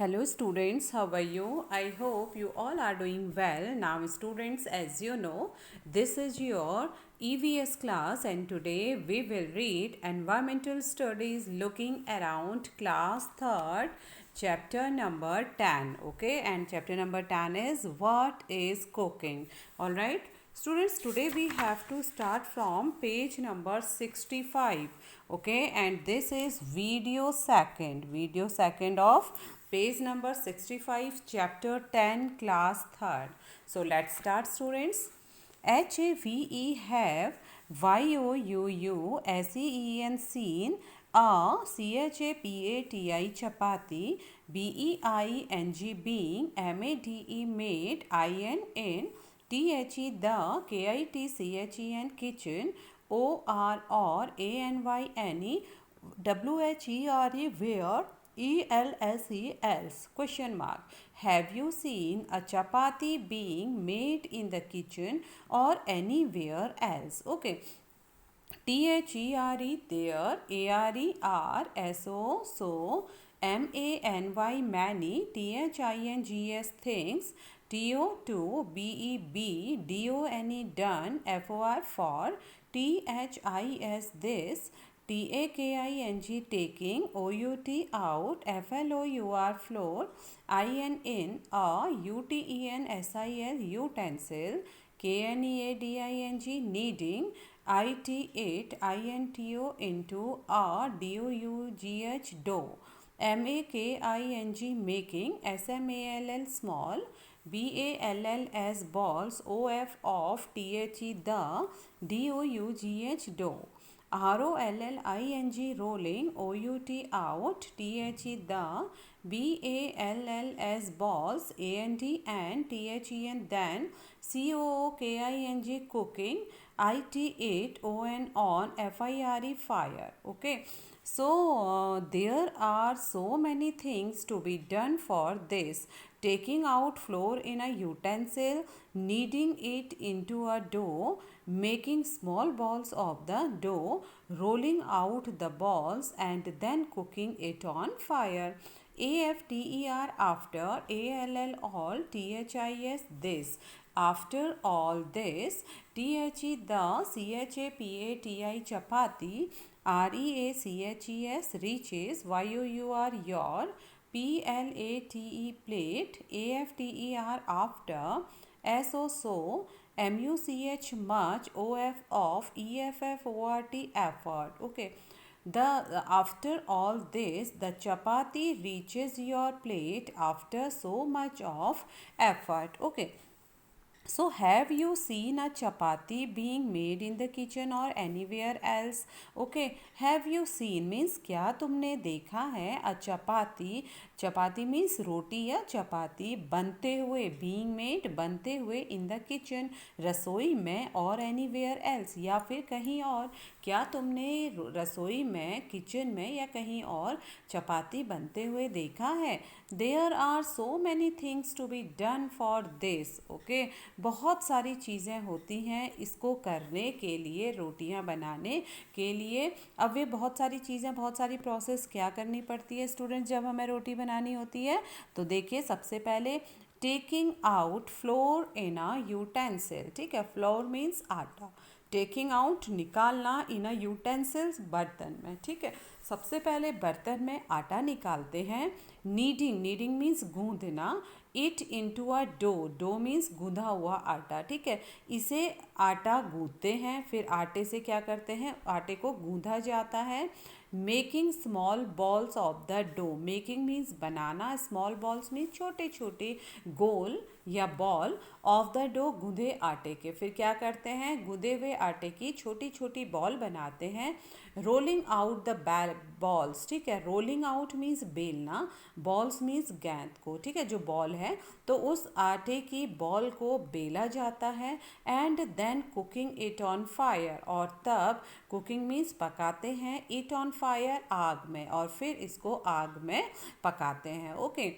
Hello students, how are you? I hope you all are doing well. Now students, as you know, this is your EVS class and today we will read Environmental Studies looking around class 3rd chapter number 10. Okay, and chapter number 10 is what is cooking. Alright. Students, today we have to start from page number 65. Okay, and this is video second of page number 65, chapter 10, class 3rd. So let's start, students. Have YOUUSEEN seen a CHAPATI chapati BEING being MADE made IN the KITCHEN kitchen OR ANYNE WHERE where ELSE question mark. Have you seen a chapati being made in the kitchen or anywhere else? Okay. THERE there, ARER so, MANY many, THINGS things, TO2 BEB DONE done, FOR THIS this, TAKING taking, OUT out, FLOUR floor, IN a, UTEN SIL utensil, KNEADING needing, IT8 INTO into a DOUGH dough, MAKING making, SMALL small, BALLS balls, OF of THE the, DOUGH dough, ROLLING rolling, OUT out, THE the, BALLS balls, AND and THEN then, COOKING cooking, IT8 on FIRE fire. Okay. So there are so many things to be done for this. Taking out flour in a utensil, kneading it into a dough, making small balls of the dough, rolling out the balls and then cooking it on fire. AFTER after, ALL all, THIS this. After all this, THE the, CHAPATI chapati, REACHES reaches, YOUR your, PLATE plate, AFTER after, SO so, MUCH much, OF of, EFFORT effort. Okay. After all this, the chapati reaches your plate after so much of effort. Okay. So, have you seen a chapati being made in the kitchen or anywhere else? Okay, have you seen means क्या तुमने देखा है a chapati? Chapati means रोटी या चपाती बनते हुए being made बनते हुए in the kitchen रसोई में और anywhere else या फिर कहीं और क्या तुमने रसोई में किचन में या कहीं और चपाती बनते हुए देखा है? There are so many things to be done for this. Okay, बहुत सारी चीज़ें होती हैं इसको करने के लिए, रोटियां बनाने के लिए. अब वे बहुत सारी चीज़ें, बहुत सारी प्रोसेस क्या करनी पड़ती है स्टूडेंट्स जब हमें रोटी बनानी होती है? तो देखिए, सबसे पहले टेकिंग आउट फ्लोर इन अ यूटेंसिल. ठीक है, फ्लोर मीन्स आटा. टेकिंग आउट निकालना इन अ यूटेंसिल्स बर्तन में. ठीक है, सबसे पहले बर्तन में आटा निकालते हैं. नीडिंग मीन्स गूंदना. It into a dough means गूंधा हुआ आटा. ठीक है, इसे आटा गूंदते हैं. फिर आटे से क्या करते हैं? आटे को गूंधा जाता है. Making small balls of the dough. Making means बनाना, स्मॉल बॉल्स मीन्स छोटे छोटे गोल या बॉल ऑफ द डो, गूंधे आटे के. फिर क्या करते हैं? गूंधे हुए आटे की छोटी छोटी बॉल बनाते हैं. Rolling out the balls. ठीक है, रोलिंग आउट मीन्स बेलना, बॉल्स मीन्स गेंद को. ठीक है, जो बॉल है तो उस आटे की बॉल को बेला जाता है. And then cooking it on fire. और तब कुकिंग मीन्स पकाते हैं. इट ऑन फायर आग में, और फिर इसको आग में पकाते हैं. ओके.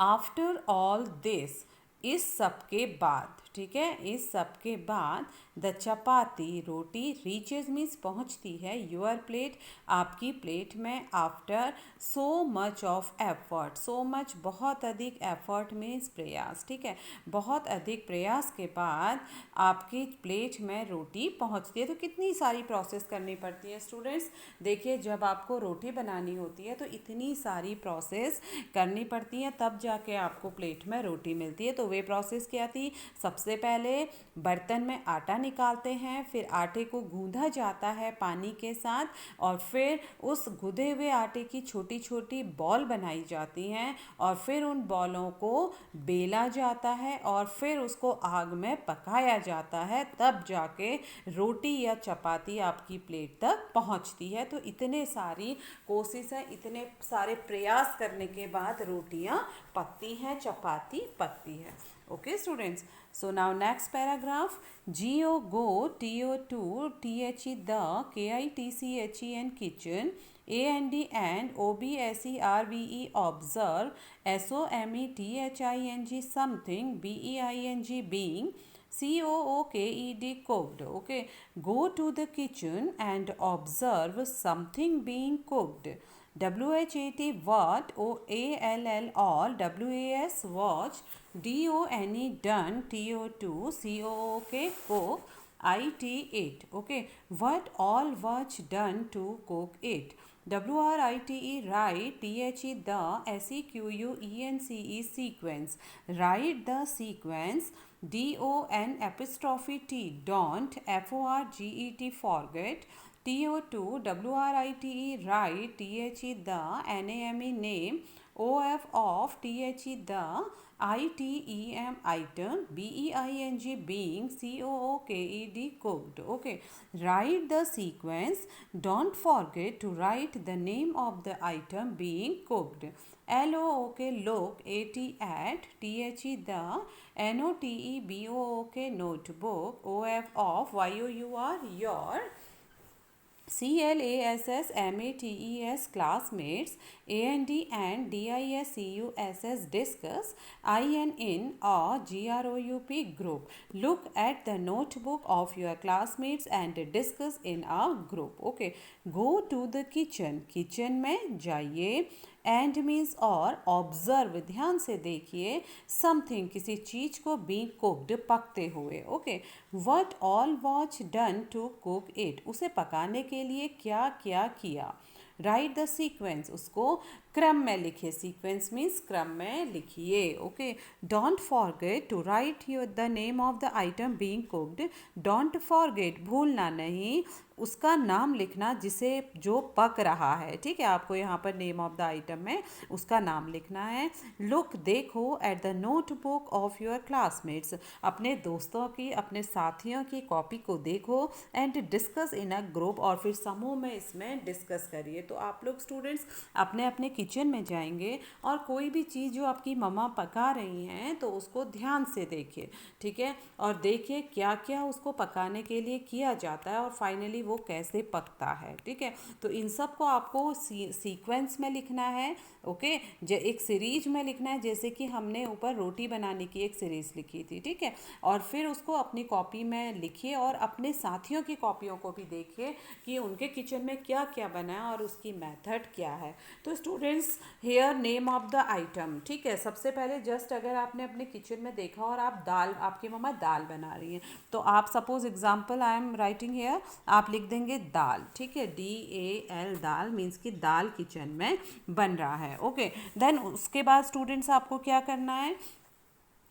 आफ्टर ऑल दिस, इस सब के बाद, ठीक है, इस सब के बाद the chapati, roti, reaches means पहुंचती है, योर प्लेट, आपकी प्लेट में, after so much of effort, so much बहुत अधिक, एफर्ट मीन्स प्रयास, ठीक है, बहुत अधिक प्रयास के बाद आपकी प्लेट में रोटी पहुंचती है। तो कितनी सारी प्रोसेस करनी पड़ती है स्टूडेंट्स। देखिए, जब आपको रोटी बनानी होती है तो इतनी सारी प्रोसेस करनी पड़ती है, तब जाके आपको प्लेट में रोटी मिलती है। तो वे प्रोसेस क्या थी, सबसे पहले बर्तन में आटा निकालते हैं, फिर आटे को गूंधा जाता है पानी के साथ, और फिर उस गूंधे हुए आटे की छोटी छोटी बॉल बनाई जाती हैं, और फिर उन बॉलों को बेला जाता है, और फिर उसको आग में पकाया जाता है, तब जाके रोटी या चपाती आपकी प्लेट तक पहुंचती है। तो इतने सारी कोशिश है, इतने सारे प्रयास करने के बाद रोटियां पकती हैं, चपाती पकती है। Okay students, so now next paragraph, go, go, to, the, kitchen, and observe, observe, somethin, something, being, cooked, okay, go to the kitchen and observe something being cooked. WHAT, what, OALL, all, WAS, watch, DONE, done, TO2, COOK, cook, IT, it, okay, what all watch done to cook it. WRITE, write, THE, the, SEQUENCE, sequence, write the sequence, DON apostrophe T, don't, FORGET, forget, TO2, WRITE, write, THE, the, NAME, name, OF, of, THE, the, ITEM, item, BEING, being, COOKED, cooked. Okay, write the sequence. Don't forget to write the name of the item being cooked. LOOK, look, AT, at, THE, the, NOTE, BOOK, notebook, OF, of, YOUR, your, CLASS, MATES, classmates, AND, and DISCUSS, discuss, IN, or GROUP, group. Look at the notebook of your classmates and discuss in a group. Okay, go to the kitchen, kitchen में जाइए, and means और, observe, ध्यान से देखिए, something, किसी चीज को, being cooked, पकते हुए, okay, what all was done to cook it, उसे पकाने के लिए क्या क्या किया। राइट द सीक्वेंस, उसको क्रम में लिखिए, सीक्वेंस मीन्स क्रम में लिखिए, okay. Don't forget to write the name of the item being cooked, don't forget, भूलना नहीं, उसका नाम लिखना जिसे, जो पक रहा है, ठीक है, आपको यहाँ पर नेम ऑफ द आइटम में उसका नाम लिखना है। लुक, देखो, at the notebook of your classmates, अपने दोस्तों की, अपने साथियों की कॉपी को देखो, and discuss in a group, और फिर समूह में इसमें डिस्कस करिए। तो आप लोग स्टूडेंट्स अपने अपने किचन में जाएंगे और कोई भी चीज़ जो आपकी मम्मा पका रही हैं तो उसको ध्यान से देखिए, ठीक है, और देखिए क्या क्या उसको पकाने के लिए किया जाता है और फाइनली वो कैसे पकता है, ठीक है। तो इन सब को आपको सीक्वेंस में लिखना है, ओके, एक सीरीज में लिखना है, जैसे कि हमने ऊपर रोटी बनाने की एक सीरीज लिखी थी, ठीक है, और फिर उसको अपनी कॉपी में लिखिए और अपने साथियों की कॉपियों को भी देखिए कि उनके किचन में क्या क्या बना है और उसकी मेथड क्या है। तो students, here name of the item, ठीक है, सबसे पहले जस्ट अगर आपने अपने किचन में देखा और आप दाल, आपकी मम्मा दाल बना रही हैं, तो आप suppose example I am writing here, आप लिख देंगे दाल, ठीक है, DAL, दाल मीन्स कि दाल किचन में बन रहा है, ओके। देन उसके बाद स्टूडेंट्स आपको क्या करना है,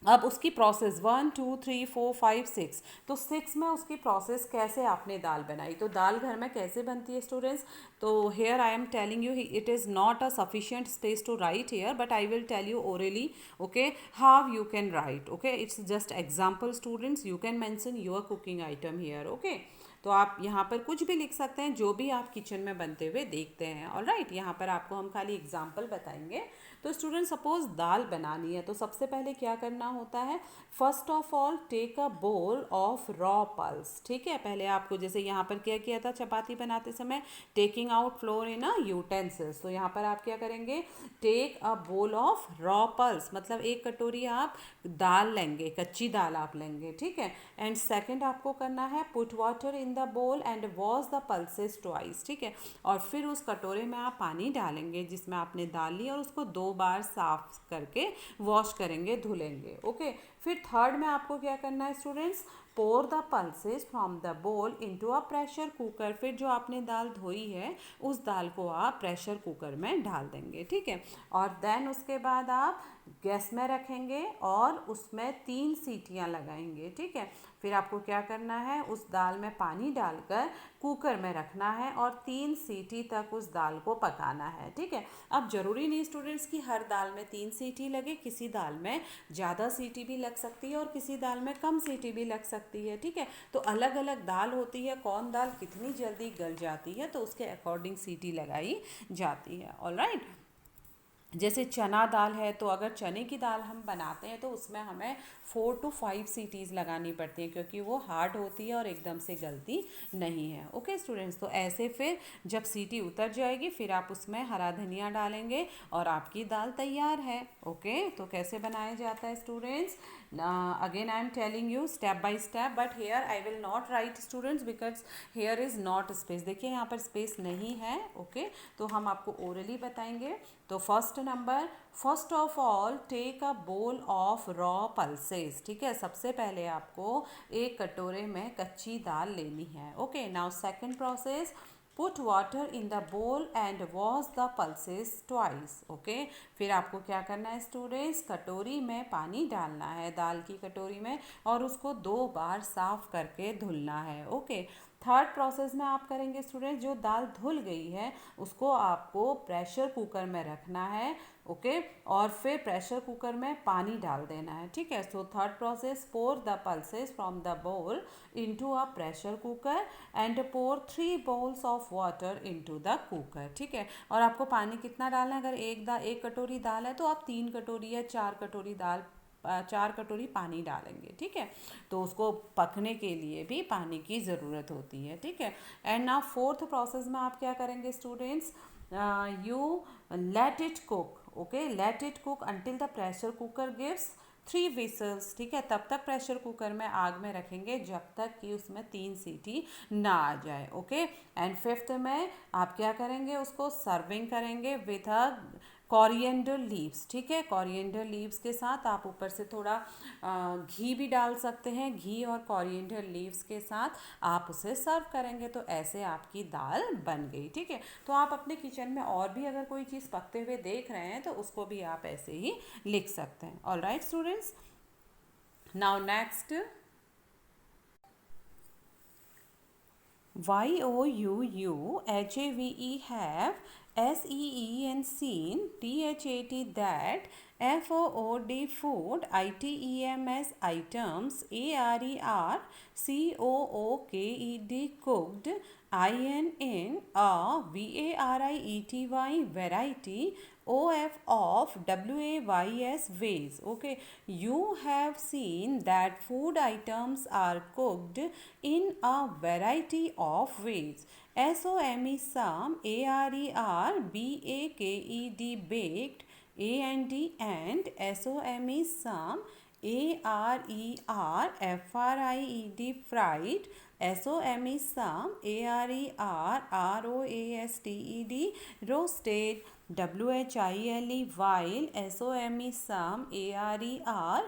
अब उसकी प्रोसेस 1 2 3 4 5 6, तो 6 में उसकी प्रोसेस कैसे आपने दाल बनाई, तो दाल घर में कैसे बनती है स्टूडेंट्स। तो here I am telling you, it is not a sufficient space to write here, but I will tell you orally, okay, how you can write, okay, it's just example students, you can mention your cooking item here, okay. तो आप यहाँ पर कुछ भी लिख सकते हैं जो भी आप किचन में बनते हुए देखते हैं। ऑलराइट, यहाँ पर आपको हम खाली एग्जाम्पल बताएंगे। तो स्टूडेंट सपोज दाल बनानी है तो सबसे पहले क्या करना होता है, first of all take a bowl of raw pulse. ठीक है, पहले आपको जैसे यहाँ पर क्या किया था चपाती बनाते समय, टेकिंग आउट फ्लोर इन अ यूटेंसिल्स, तो यहाँ पर आप क्या करेंगे, take a bowl of raw pulse, मतलब एक कटोरी आप दाल लेंगे, कच्ची दाल आप लेंगे। ठीक है, एंड सेकंड आपको करना है put water in the bowl and wash the pulses twice. ठीक है, और फिर उस कटोरे में आप पानी डालेंगे जिसमें आपने दाल ली और उसको 2 बार साफ करके वॉश करेंगे, धुलेंगे। ओके, फिर थर्ड में आपको क्या करना है students, pour the pulses from the bowl into a pressure cooker. फिर जो आपने दाल धोई है उस दाल को आप प्रेशर कुकर में डाल देंगे। ठीक है, और देन उसके बाद आप गैस में रखेंगे और उसमें 3 सीटियां लगाएंगे। ठीक है, फिर आपको क्या करना है, उस दाल में पानी डालकर कुकर में रखना है और 3 सीटी तक उस दाल को पकाना है। ठीक है, अब ज़रूरी नहीं स्टूडेंट्स कि हर दाल में 3 सीटी लगे, किसी दाल में ज़्यादा सीटी भी लग सकती है और किसी दाल में कम सीटी भी लग सकती है। ठीक है, तो अलग अलग दाल होती है, कौन दाल कितनी जल्दी गल जाती है तो उसके अकॉर्डिंग सीटी लगाई जाती है। ऑलराइट, जैसे चना दाल है तो अगर चने की दाल हम बनाते हैं तो उसमें हमें 4 to 5 सीटीज़ लगानी पड़ती हैं क्योंकि वो हार्ड होती है और एकदम से गलती नहीं है। ओके स्टूडेंट्स, तो ऐसे फिर जब सीटी उतर जाएगी फिर आप उसमें हरा धनिया डालेंगे और आपकी दाल तैयार है। ओके, तो कैसे बनाया जाता है students, again I am telling you step by step, but here I will not right students because here is not space. देखिए यहाँ पर स्पेस नहीं है। ओके, तो हम आपको ओरली बताएंगे। तो first number, first of all take a bowl of raw pulses. ठीक है, सबसे पहले आपको एक कटोरे में कच्ची दाल लेनी है। Okay, now second process, put water in the bowl and wash the pulses twice. Okay, फिर आपको क्या करना है स्टूडेंट्स, कटोरी में पानी डालना है, दाल की कटोरी में, और उसको 2 बार साफ करके धुलना है। ओके, थर्ड प्रोसेस में आप करेंगे स्टूडेंट, जो दाल धुल गई है उसको आपको प्रेशर कुकर में रखना है। ओके, और फिर प्रेशर कुकर में पानी डाल देना है। ठीक है, so third process, pour the pulses from the bowl into a pressure cooker and pour 3 bowls of water into the cooker. ठीक है, और आपको पानी कितना डालना है, अगर एक कटोरी दाल है तो आप 3 कटोरी या 4 कटोरी दाल 4 कटोरी पानी डालेंगे। ठीक है, तो उसको पकने के लिए भी पानी की ज़रूरत होती है। ठीक है, एंड नाउ फोर्थ प्रोसेस में आप क्या करेंगे students, you let it cook. Okay, let it cook until the pressure cooker gives 3 whistles। ठीक है, तब तक प्रेशर कुकर में आग में रखेंगे जब तक कि उसमें 3 सीटी ना आ जाए। ओके, एंड फिफ्थ में आप क्या करेंगे, उसको सर्विंग करेंगे विथ अ कॉरिएंडर लीव्स। ठीक है, कॉरिएंडर लीव्स के साथ आप ऊपर से थोड़ा घी भी डाल सकते हैं, घी और कॉरिएंडर लीव्स के साथ आप उसे सर्व करेंगे। तो ऐसे आपकी दाल बन गई। ठीक है, तो आप अपने किचन में और भी अगर कोई चीज़ पकते हुए देख रहे हैं तो उसको भी आप ऐसे ही लिख सकते हैं। Alright students, now next, YOUUHAVE have SEE and seen THAT that FOOD food ITEMS items ARER COOKED cooked IN in a VARIETY variety OF of WAYS ways. Okay, you have seen that food items are cooked in a variety of ways. SOME some ARER BAKED baked AND and SOME some ARER FRIED fried. SOME some ARER ROASTED roasted. WHILE while SOME some ARER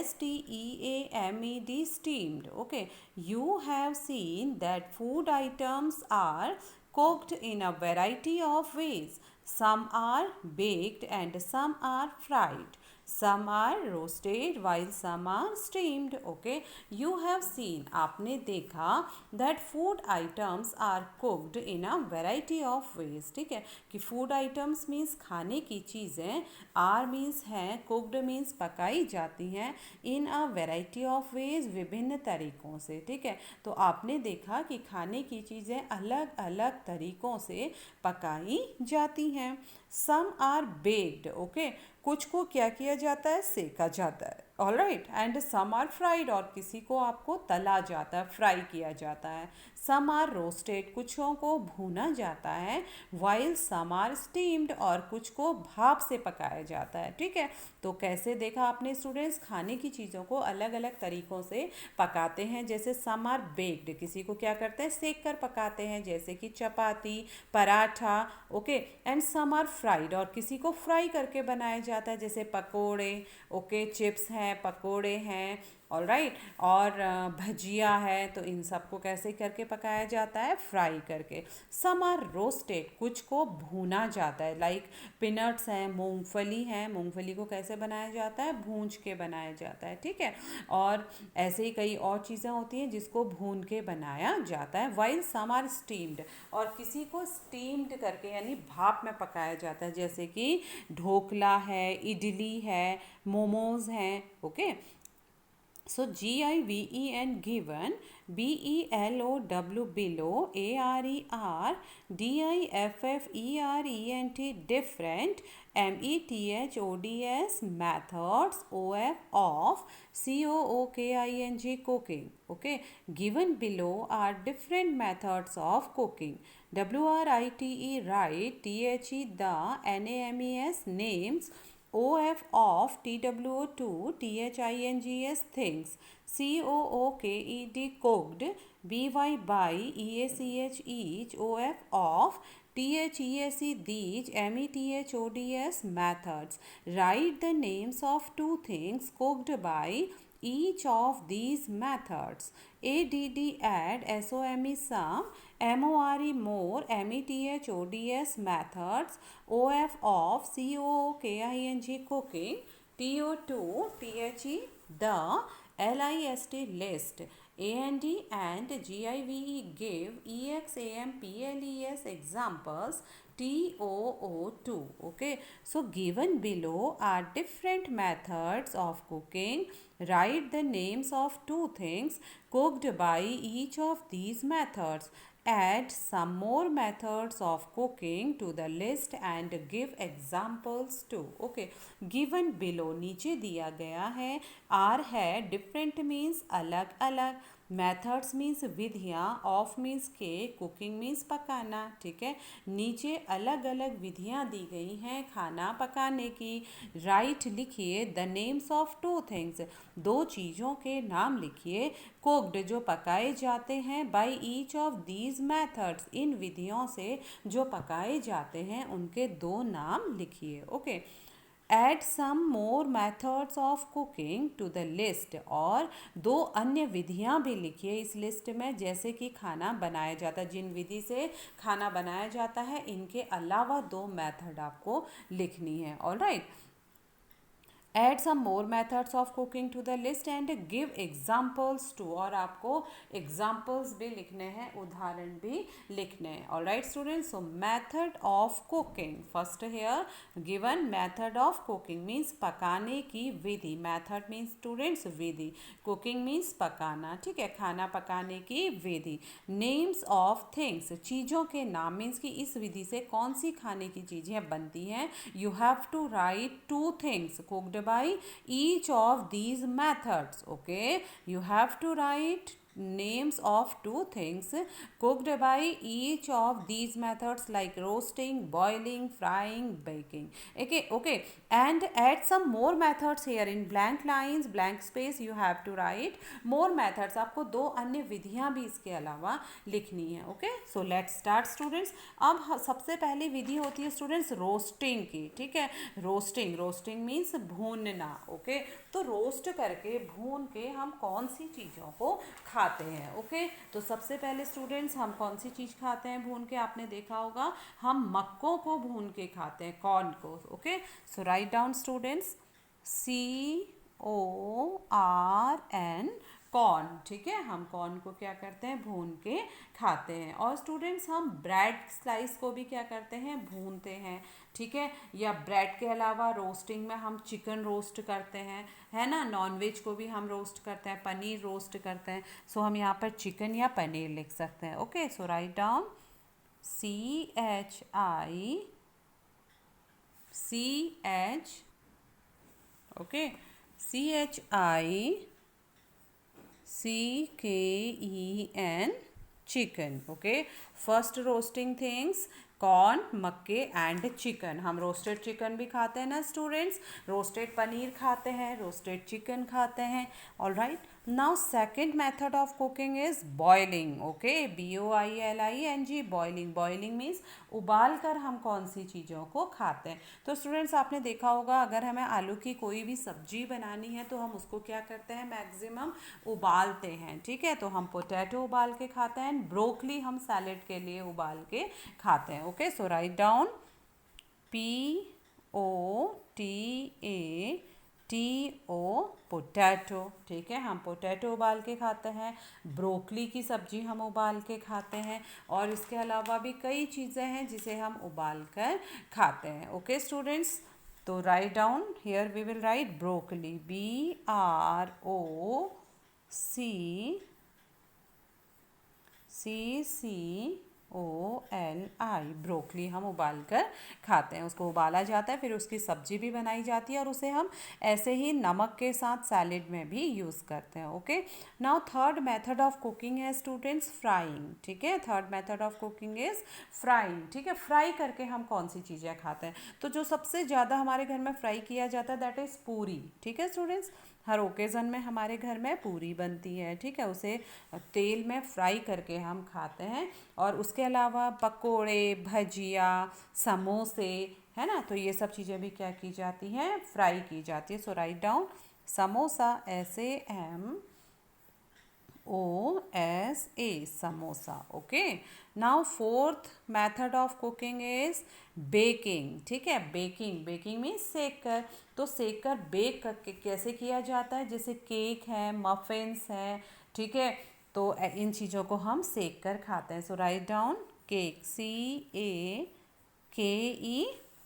STEAMED steamed. Okay, you have seen that food items are cooked in a variety of ways. Some are baked and some are fried. some are roasted while some are steamed. Okay, you have seen, आपने देखा that food items are cooked in a variety of ways. ठीक है, कि food items means खाने की चीज़ें, are means हैं, cooked means पकाई जाती हैं, in a variety of ways, विभिन्न तरीक़ों से. ठीक है, तो आपने देखा कि खाने की चीज़ें अलग अलग तरीक़ों से पकाई जाती हैं. Some are baked. ओके, कुछ को क्या किया जाता है, सेका जाता है. All right, and some are fried, और किसी को आपको तला जाता है, फ्राई किया जाता है. सम आर रोस्टेड, कुछों को भूना जाता है. वाइल सम आर स्टीम्ड, और कुछ को भाप से पकाया जाता है. ठीक है, तो कैसे देखा आपने स्टूडेंट्स, खाने की चीज़ों को अलग अलग तरीक़ों से पकाते हैं. जैसे सम आर बेक्ड, किसी को क्या करते हैं, सेक कर पकाते हैं, जैसे कि chapati, paratha. Okay, and some are fried, और किसी को फ्राई करके बनाया जाता है, जैसे पकोड़े. ओके, चिप्स हैं, पकोड़े हैं. ऑल राइट, और भजिया है, तो इन सब को कैसे करके पकाया जाता है, फ्राई करके. सम आर रोस्टेड, कुछ को भूना जाता है, लाइक पीनट्स हैं, मूंगफली हैं, मूंगफली को कैसे बनाया जाता है, भूंज के बनाया जाता है. ठीक है, और ऐसे ही कई और चीज़ें होती हैं जिसको भून के बनाया जाता है. वाइल सम आर स्टीम्ड, और किसी को स्टीम्ड करके यानी भाप में पकाया जाता है, जैसे कि ढोकला है, इडली है, मोमोज हैं. Okay, so GIVEN, given, BELOW, below, ARER, DIFFERENT, different, METHODS, methods, OF, COOKING, cooking. Okay, given below are different methods of cooking. WRITE, right, THE, the, NAMES, names, OF, of, TWO2, THINGS, things, COOKED, cooked, BY, by, EACH, each, OF, of, THESE, these, METHODS, methods. Write the names of two things cooked by each of these methods. ADD, add, SOME, some, MORE, more, METHODS, methods, OF, of, COOKING, cooking, TO2, THE, the, LIST, list, AND, and GIVE, give, EXAM, PLES, examples, TOO2. Okay, so given below are different methods of cooking. Write the names of two things cooked by each of these methods. Add some more methods of cooking to the list and give examples too. Okay, given below, नीचे दिया गया है. are है, different means अलग अलग, methods means विधियाँ, of means के, cooking means पकाना. ठीक है, नीचे अलग अलग विधियाँ दी गई हैं खाना पकाने की. राइट, लिखिए the names of two things, दो चीज़ों के नाम लिखिए. cooked, जो पकाए जाते हैं. by each of these methods, इन विधियों से जो पकाए जाते हैं उनके दो नाम लिखिए. Okay, Add some more methods of cooking to the list, और दो अन्य विधियां भी लिखिए इस लिस्ट में, जैसे कि खाना बनाया जाता है. जिन विधि से खाना बनाया जाता है इनके अलावा दो मेथड आपको लिखनी है. All right, Add some more methods of cooking to the list and give examples too, और आपको examples भी लिखने हैं, उदाहरण भी लिखने हैं. Alright students, so method of cooking, first here given method of cooking means पकाने की विधि. method means students विधि, cooking means पकाना. ठीक है, खाना पकाने की विधि. names of things, चीज़ों के नाम means कि इस विधि से कौन सी खाने की चीज़ें बनती हैं. you have to write two things cooked by each of these methods. Okay, you have to write names of two things cooked by each of these methods, like roasting, boiling, frying, baking. Okay, and add some more methods here in blank lines, blank space. You have to write more methods, आपको दो अन्य विधियां भी इसके अलावा लिखनी है. Okay, so let's start students. अब सबसे पहली विधि होती है स्टूडेंट्स रोस्टिंग की. ठीक है, रोस्टिंग मीन्स भूनना. ओके, तो रोस्ट करके भून के हम कौन सी चीज़ों को खाते हैं. ओके, तो सबसे पहले स्टूडेंट्स हम कौन सी चीज़ खाते हैं भून के, आपने देखा होगा हम मक्कों को भून के खाते हैं, कॉर्न को. Okay, so write down students. CORN, corn. ठीक है, हम कॉर्न को क्या करते हैं, भून के खाते हैं। और स्टूडेंट्स हम ब्रेड स्लाइस को भी क्या करते हैं, भूनते हैं। ठीक है, या ब्रेड के अलावा रोस्टिंग में हम चिकन रोस्ट करते हैं, है ना। नॉनवेज को भी हम रोस्ट करते हैं, पनीर रोस्ट करते हैं। सो हम यहाँ पर चिकन या पनीर लिख सकते हैं। Okay, so write down CHI, okay, CHICKEN, chicken. Okay, first roasting things, corn, मक्के एंड चिकन। हम रोस्टेड चिकन भी खाते हैं ना स्टूडेंट्स, रोस्टेड पनीर खाते हैं, रोस्टेड चिकन खाते हैं। All right, now second method of cooking is boiling. Okay, BOILING, boiling. Boiling means उबाल कर हम कौन सी चीज़ों को खाते हैं। तो स्टूडेंट्स आपने देखा होगा, अगर हमें आलू की कोई भी सब्जी बनानी है तो हम उसको क्या करते हैं, मैक्सिमम उबालते हैं। ठीक है, तो हम पोटैटो उबाल के खाते हैं, ब्रोकली हम सैलेड के लिए उबाल के खाते हैं। Okay, so write down POTATO, potato. ठीक है, हम पोटैटो उबाल के खाते हैं, ब्रोकली की सब्जी हम उबाल के खाते हैं, और इसके अलावा भी कई चीज़ें हैं जिसे हम उबाल कर खाते हैं। ओके स्टूडेंट्स, तो write down here we will write broccoli, BROCCOLI, broccoli हम उबाल कर खाते हैं। उसको उबाला जाता है, फिर उसकी सब्जी भी बनाई जाती है, और उसे हम ऐसे ही नमक के साथ सैलेड में भी यूज़ करते हैं। Okay, now third method of cooking है स्टूडेंट्स फ्राइंग। ठीक है, third method of cooking is frying. ठीक है, फ्राई करके हम कौन सी चीज़ें खाते हैं, तो जो सबसे ज़्यादा हमारे घर में फ्राई किया जाता है दैट इज़ पूरी। ठीक है स्टूडेंट्स, हर ओकेज़न में हमारे घर में पूरी बनती है। ठीक है, उसे तेल में फ्राई करके हम खाते हैं। और उसके अलावा पकोड़े, भजिया, समोसे, है ना, तो ये सब चीज़ें भी क्या की जाती हैं, फ्राई की जाती है। So write down samosa, SAMOSA, samosa. Okay, now fourth method of cooking is baking. ठीक है, बेकिंग मीन्स सेक कर। तो सेक कर बेक करके कैसे किया जाता है, जैसे केक है, मफिन्स है। ठीक है, तो इन चीज़ों को हम सेक कर खाते हैं। So write down cake, CAKE,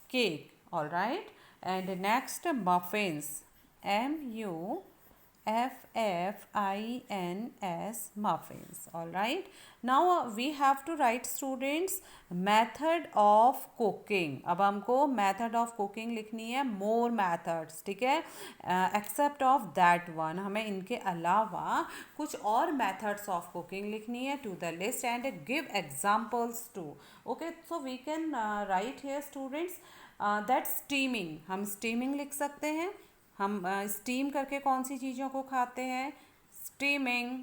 cake. All right, and next muffins, MUFFINS, muffins. All right, now we have to write students method of cooking. अब हमको method of cooking लिखनी है, more methods। ठीक है, except of that one, हमें इनके अलावा कुछ और methods of cooking लिखनी है to the list and give examples too. Okay, so we can write here students that steaming, हम steaming लिख सकते हैं। हम स्टीम करके कौन सी चीज़ों को खाते हैं, स्टीमिंग।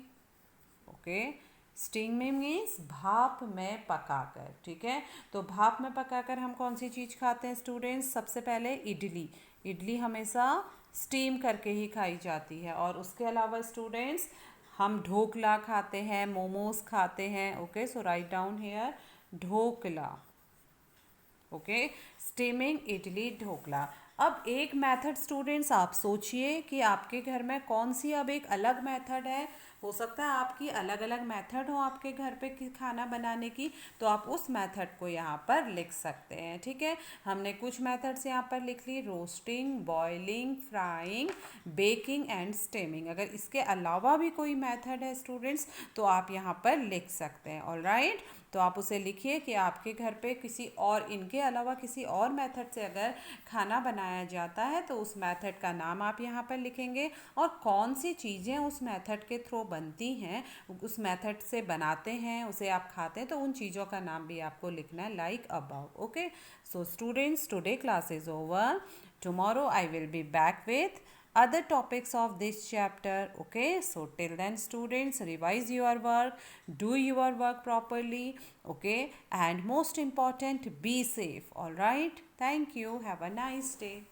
ओके, स्टीमिंग मीन्स भाप में पकाकर। ठीक है, तो भाप में पकाकर हम कौन सी चीज़ खाते हैं स्टूडेंट्स, सबसे पहले इडली हमेशा स्टीम करके ही खाई जाती है। और उसके अलावा स्टूडेंट्स हम ढोकला खाते हैं, मोमोज खाते हैं। Okay, so write down here dhokla. Okay, steaming, idli, dhokla. अब एक मेथड स्टूडेंट्स आप सोचिए कि आपके घर में कौन सी अब एक अलग मेथड है। हो सकता है आपकी अलग अलग मेथड हो आपके घर पे खाना बनाने की, तो आप उस मेथड को यहाँ पर लिख सकते हैं। ठीक है, हमने कुछ मेथड्स यहाँ पर लिख ली, roasting, boiling, frying, baking and steaming. अगर इसके अलावा भी कोई मेथड है स्टूडेंट्स तो आप यहाँ पर लिख सकते हैं। ऑल राइट, तो आप उसे लिखिए कि आपके घर पे किसी और, इनके अलावा किसी और मेथड से अगर खाना बनाया जाता है तो उस मेथड का नाम आप यहाँ पर लिखेंगे, और कौन सी चीज़ें उस मेथड के थ्रू बनती हैं, उस मेथड से बनाते हैं, उसे आप खाते हैं, तो उन चीज़ों का नाम भी आपको लिखना है like above. Okay, so students today class is over, tomorrow I will be back with other topics of this chapter. Okay, so till then students, revise your work, do your work properly. Okay, and most important, be safe. All right, thank you, have a nice day.